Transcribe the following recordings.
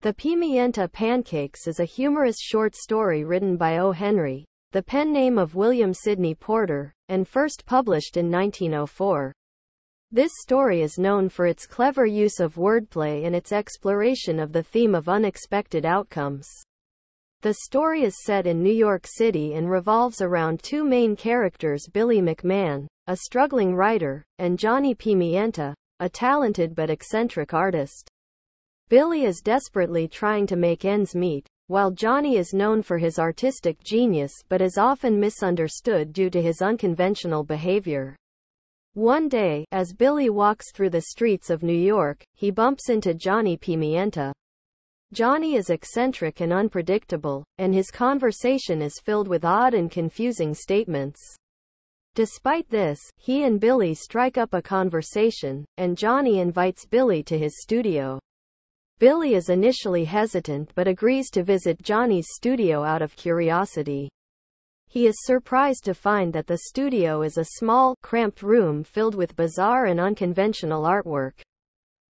The Pimienta Pancakes is a humorous short story written by O. Henry, the pen name of William Sidney Porter, and first published in 1904. This story is known for its clever use of wordplay and its exploration of the theme of unexpected outcomes. The story is set in New York City and revolves around two main characters: Billy McMahon, a struggling writer, and Johnny Pimienta, a talented but eccentric artist. Billy is desperately trying to make ends meet, while Johnny is known for his artistic genius but is often misunderstood due to his unconventional behavior. One day, as Billy walks through the streets of New York, he bumps into Johnny Pimienta. Johnny is eccentric and unpredictable, and his conversation is filled with odd and confusing statements. Despite this, he and Billy strike up a conversation, and Johnny invites Billy to his studio. Billy is initially hesitant but agrees to visit Johnny's studio out of curiosity. He is surprised to find that the studio is a small, cramped room filled with bizarre and unconventional artwork.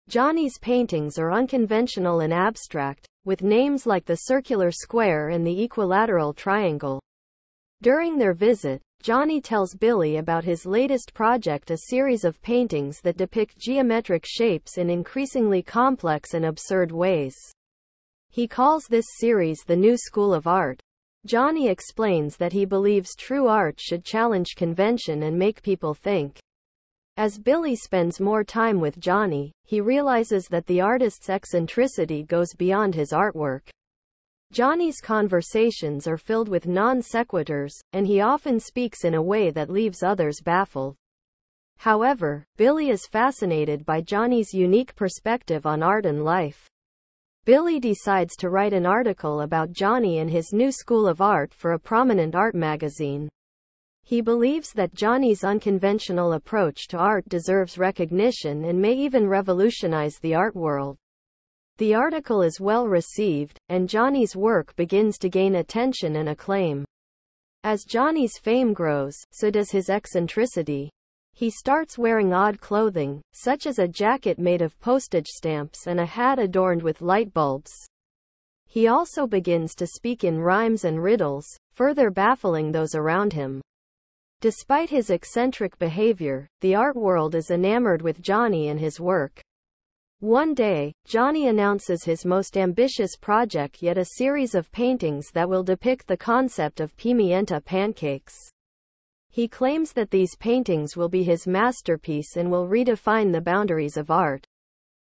Johnny's paintings are unconventional and abstract, with names like the circular square and the equilateral triangle. During their visit, Johnny tells Billy about his latest project, a series of paintings that depict geometric shapes in increasingly complex and absurd ways. He calls this series the New School of Art. Johnny explains that he believes true art should challenge convention and make people think. As Billy spends more time with Johnny, he realizes that the artist's eccentricity goes beyond his artwork. Johnny's conversations are filled with non sequiturs, and he often speaks in a way that leaves others baffled. However, Billy is fascinated by Johnny's unique perspective on art and life. Billy decides to write an article about Johnny and his new school of art for a prominent art magazine. He believes that Johnny's unconventional approach to art deserves recognition and may even revolutionize the art world. The article is well received, and Johnny's work begins to gain attention and acclaim. As Johnny's fame grows, so does his eccentricity. He starts wearing odd clothing, such as a jacket made of postage stamps and a hat adorned with light bulbs. He also begins to speak in rhymes and riddles, further baffling those around him. Despite his eccentric behavior, the art world is enamored with Johnny and his work. One day, Johnny announces his most ambitious project yet, a series of paintings that will depict the concept of Pimienta Pancakes. He claims that these paintings will be his masterpiece and will redefine the boundaries of art.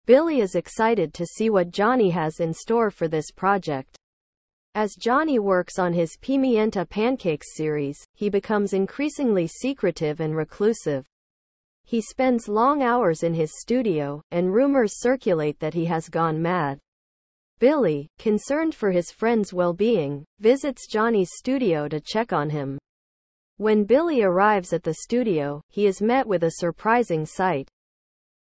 Billy is excited to see what Johnny has in store for this project. As Johnny works on his Pimienta Pancakes series, he becomes increasingly secretive and reclusive. He spends long hours in his studio, and rumors circulate that he has gone mad. Billy, concerned for his friend's well-being, visits Johnny's studio to check on him. When Billy arrives at the studio, he is met with a surprising sight.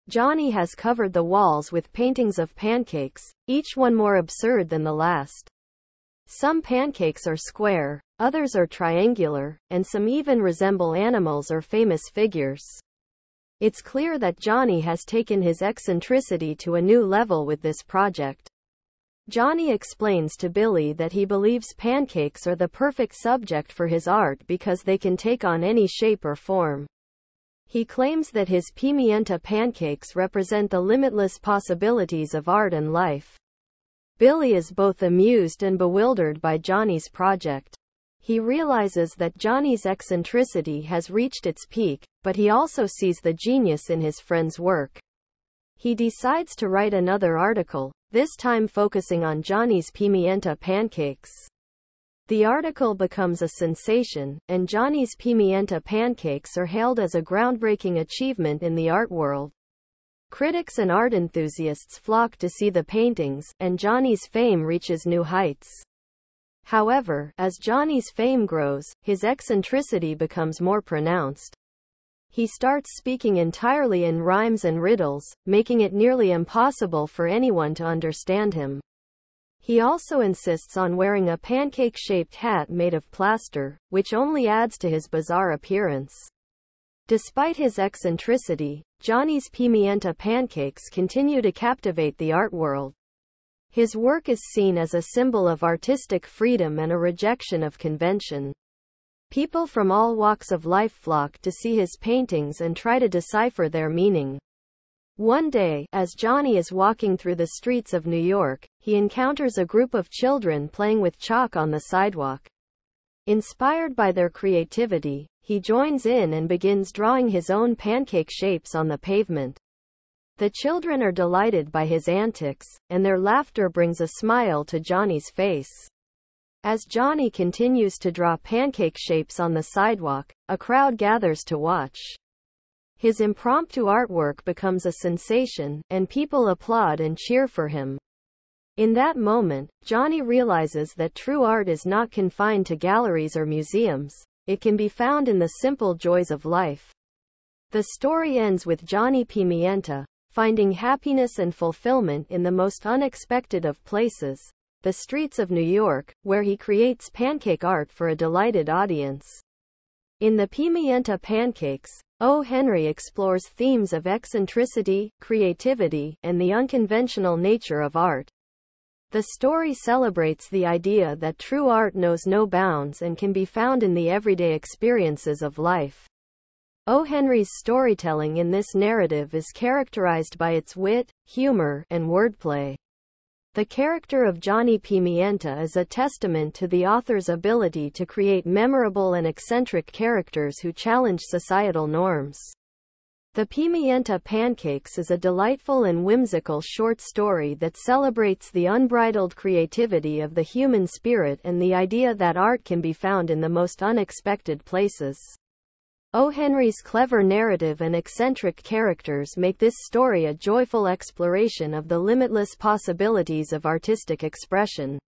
Johnny has covered the walls with paintings of pancakes, each one more absurd than the last. Some pancakes are square, others are triangular, and some even resemble animals or famous figures. It's clear that Johnny has taken his eccentricity to a new level with this project. Johnny explains to Billy that he believes pancakes are the perfect subject for his art because they can take on any shape or form. He claims that his Pimienta Pancakes represent the limitless possibilities of art and life. Billy is both amused and bewildered by Johnny's project. He realizes that Johnny's eccentricity has reached its peak, but he also sees the genius in his friend's work. He decides to write another article, this time focusing on Johnny's Pimienta Pancakes. The article becomes a sensation, and Johnny's Pimienta Pancakes are hailed as a groundbreaking achievement in the art world. Critics and art enthusiasts flock to see the paintings, and Johnny's fame reaches new heights. However, as Johnny's fame grows, his eccentricity becomes more pronounced. He starts speaking entirely in rhymes and riddles, making it nearly impossible for anyone to understand him. He also insists on wearing a pancake-shaped hat made of plaster, which only adds to his bizarre appearance. Despite his eccentricity, Johnny's Pimienta Pancakes continue to captivate the art world. His work is seen as a symbol of artistic freedom and a rejection of convention. People from all walks of life flock to see his paintings and try to decipher their meaning. One day, as Johnny is walking through the streets of New York, he encounters a group of children playing with chalk on the sidewalk. Inspired by their creativity, he joins in and begins drawing his own pancake shapes on the pavement. The children are delighted by his antics, and their laughter brings a smile to Johnny's face. As Johnny continues to draw pancake shapes on the sidewalk, a crowd gathers to watch. His impromptu artwork becomes a sensation, and people applaud and cheer for him. In that moment, Johnny realizes that true art is not confined to galleries or museums. It can be found in the simple joys of life. The story ends with Johnny Pimienta finding happiness and fulfillment in the most unexpected of places, the streets of New York, where he creates pancake art for a delighted audience. In the Pimienta Pancakes, O. Henry explores themes of eccentricity, creativity, and the unconventional nature of art. The story celebrates the idea that true art knows no bounds and can be found in the everyday experiences of life. O. Henry's storytelling in this narrative is characterized by its wit, humor, and wordplay. The character of Johnny Pimienta is a testament to the author's ability to create memorable and eccentric characters who challenge societal norms. The Pimienta Pancakes is a delightful and whimsical short story that celebrates the unbridled creativity of the human spirit and the idea that art can be found in the most unexpected places. O. Henry's clever narrative and eccentric characters make this story a joyful exploration of the limitless possibilities of artistic expression.